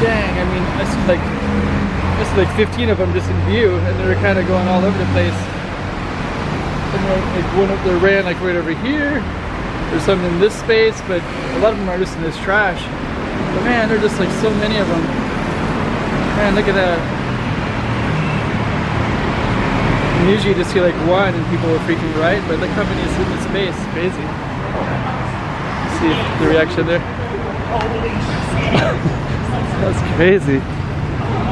dang, I mean, I see like 15 of them just in view, and they're kind of going all over the place. And then, like one of them ran like right over here. There's some in this space, but a lot of them are just in this trash. But man, there's just like so many of them. Man, look at that. And usually you just see like one and people are freaking right, but look how many is in this space. It's crazy. See the reaction there. That's crazy.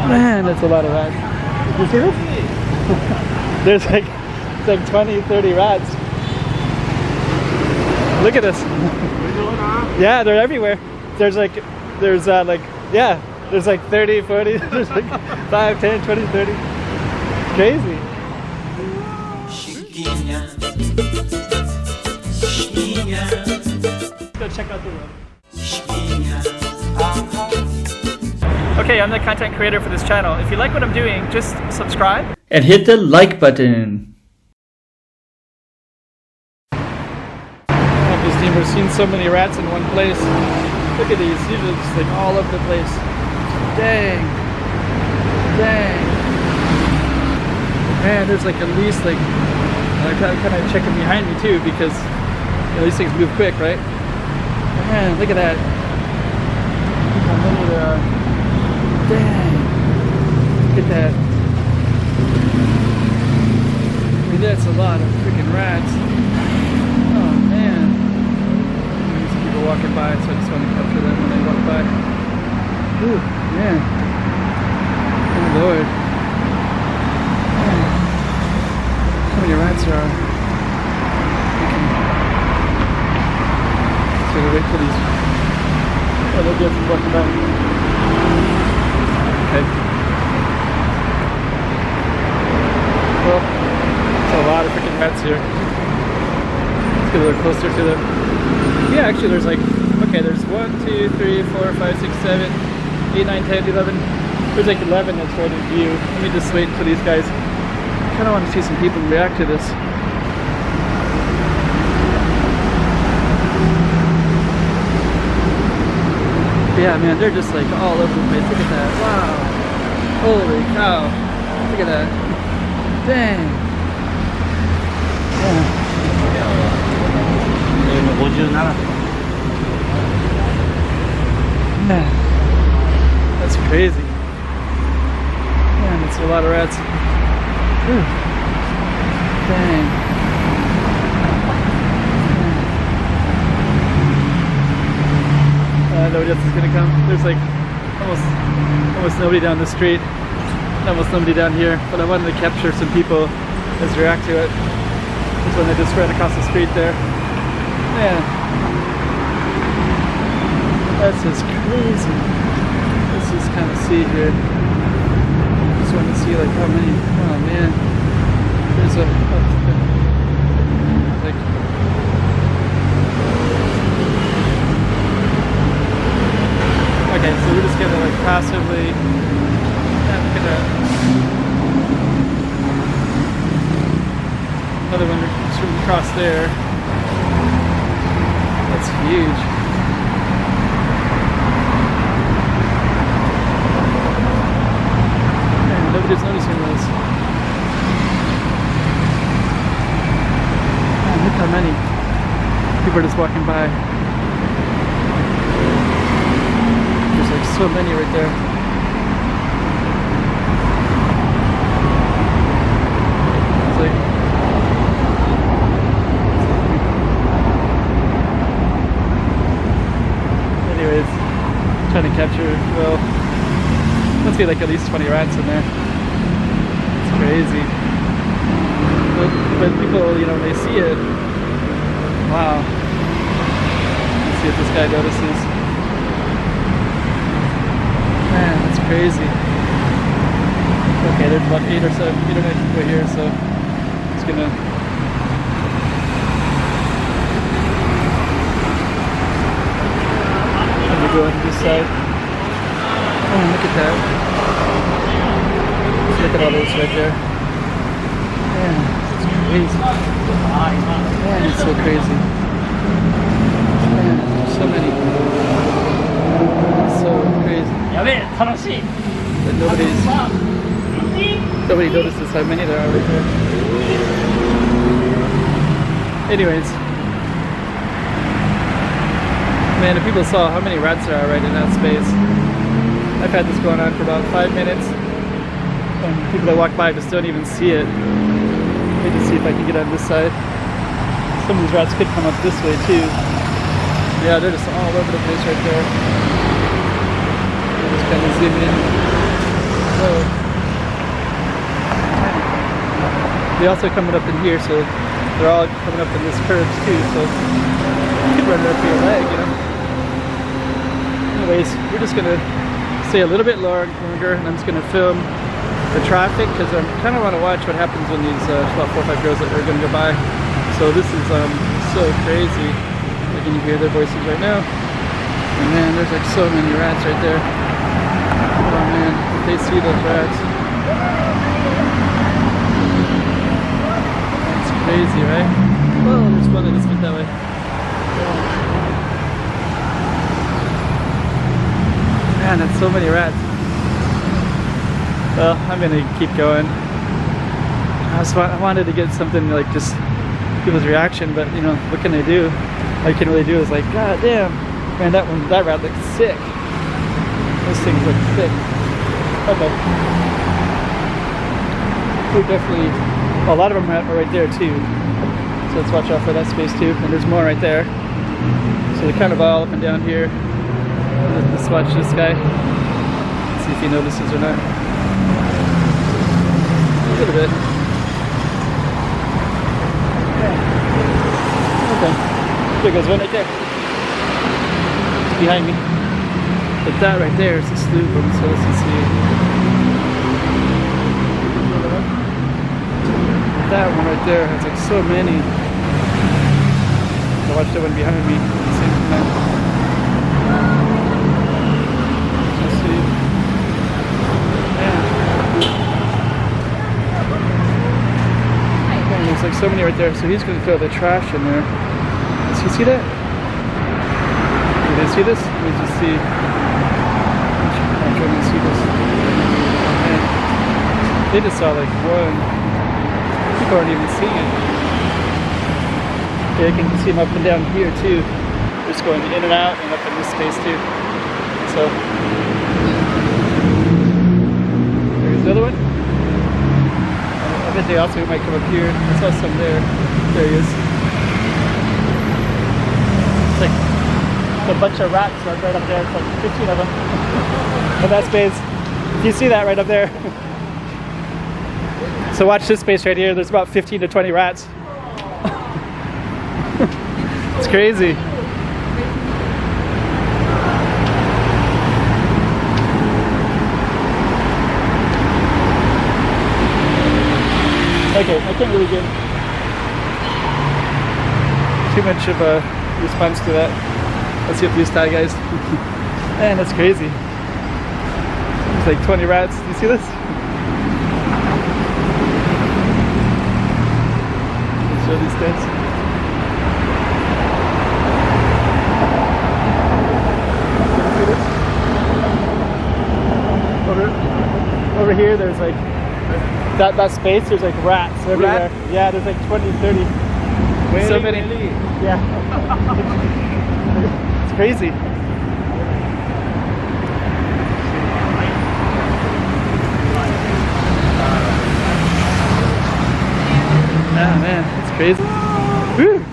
Man, that's a lot of rats. Did you see this? There's like, it's like 20, 30 rats. Look at this. Yeah, they're everywhere. There's like 30, 40, there's like 5, 10, 20, 30. It's crazy. Let's go check out the room. Okay, I'm the content creator for this channel. If you like what I'm doing, just subscribe and hit the like button. I've never seen so many rats in one place. Look at these, these are just like all over the place. Dang. Dang. Man, there's like at least like, I'm kind of checking behind me too because these things move quick, right? Man, look at that. Look how many there are. Dang. Look at that. I mean, that's a lot of freaking rats. Oh man. There's people walking by, so I just want to capture them when they walk by. Ooh, man. Oh Lord. Man. How many rats there are? So we wait for these. Oh, they'll get them walking by. Okay. Well, it's a lot of freaking rats here. Let's get a little closer to them. Yeah, actually there's like, okay, there's 1, 2, 3, 4, 5, 6, 7, 8, 9, 10, 11. There's like 11 that's right in view. Let me just wait for these guys. I kind of want to see some people react to this. Yeah, man, they're just like all over the place. Look at that. Wow. Holy cow. Look at that. Dang. Yeah. That's crazy. Man, that's a lot of rats. Whew. Dang. Nobody else is gonna come. There's like almost nobody down the street, almost nobody down here. But I wanted to capture some people as react to it. This one they just ran across the street there. Man, that's just crazy. Let's just kind of see here. Just want to see like how many. Oh man, there's like. Okay, so we're just gonna like passively, yeah, look at that. Another one swimming across there. That's huge. Man, nobody's noticing those. Man, look how many people are just walking by. Like so many right there. It's like anyways, trying to capture, well, must be like at least 20 rats in there. It's crazy. But people, you know, when they see it, wow. Let's see if this guy notices. Man, that's crazy. Okay, there's about 8 or 9 people here, so I'm just gonna. Let me go on this side. Oh, look at that. Just look at all those right there. Man, it's crazy. Man, it's so crazy. Man, there's so many. so crazy. やべえ、楽しい。 But nobody notices how many there are right there. Anyways, man, if people saw how many rats there are right in that space. I've had this going on for about 5 minutes, and people that walk by just don't even see it. Let me just see if I can get on this side. Some of these rats could come up this way too. Yeah, they're just all over the place right there. I'll just kind of zoom in. Oh. They also coming up in here, so they're all coming up in this curve too. So you could run right through your leg, you know. Anyways, we're just gonna stay a little bit longer, and I'm just gonna film the traffic because I kind of want to watch what happens when these about 4 or 5 girls that are gonna go by. So this is so crazy. Like, can you hear their voices right now? And man, there's like so many rats right there. Oh man, if they see those rats. That's crazy, right? Oh, there's one that just went that way. Man, that's so many rats. Well, I'm gonna keep going. I wanted to get something like just people's reaction, but you know, what can I do? All you can really do is like, God damn, man, that rat looks sick. Those things look sick. Okay. We're definitely, a lot of them are right there too. So let's watch out for that space too. And there's more right there. So they're kind of all up and down here. Let's watch this guy. Let's see if he notices or not. A little bit. Okay. There goes one right there. It's behind me. But that right there is a slew of them, so let's just see. That one right there has like so many. I'll watch that one behind me at the same time. Let's see. Man, there's like so many right there, so he's going to throw the trash in there. Does he see that? Did they see this? Let me just see. I'm trying to see this. Man, they just saw like one. People aren't even seeing it. Yeah, you can see them up and down here too. Just going in and out and up in this space too. So there's the other one. I bet they also might come up here. I saw some there. There he is. It's like a bunch of rats right up there. It's like 15 of them. In that space. You see that right up there. So watch this space right here. There's about 15 to 20 rats. It's crazy. Okay, I can't really get too much of a response to that. Let's see if these tie guys. Man, that's crazy. There's like 20 rats. Do you see this? Let's show these guys. Over here, there's like that space. There's like rats everywhere. Rats? Yeah, there's like 20, 30. Really? So many. Really? Yeah. It's crazy. Ah man, it's crazy. Woo!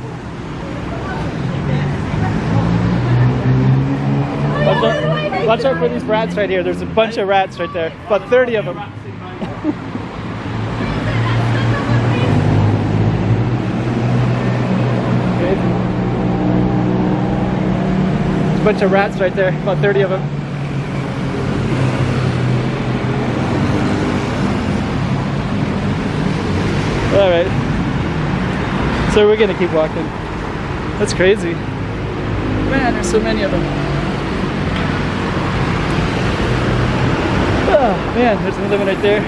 Watch out for these rats right here. There's a bunch of rats right there. About 30 of them. Okay. There's a bunch of rats right there. About 30 of them. Alright. So we're gonna keep walking. That's crazy. Man, there's so many of them. Oh man, there's another one right there.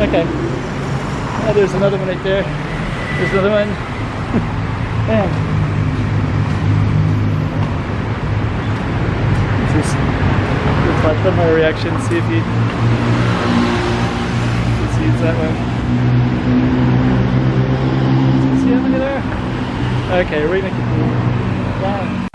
Okay. Oh, there's another one right there. There's another one. Man. What's this? Watch for my reaction, see if he sees that one. See him over there? Okay, we're gonna keep moving. Wow.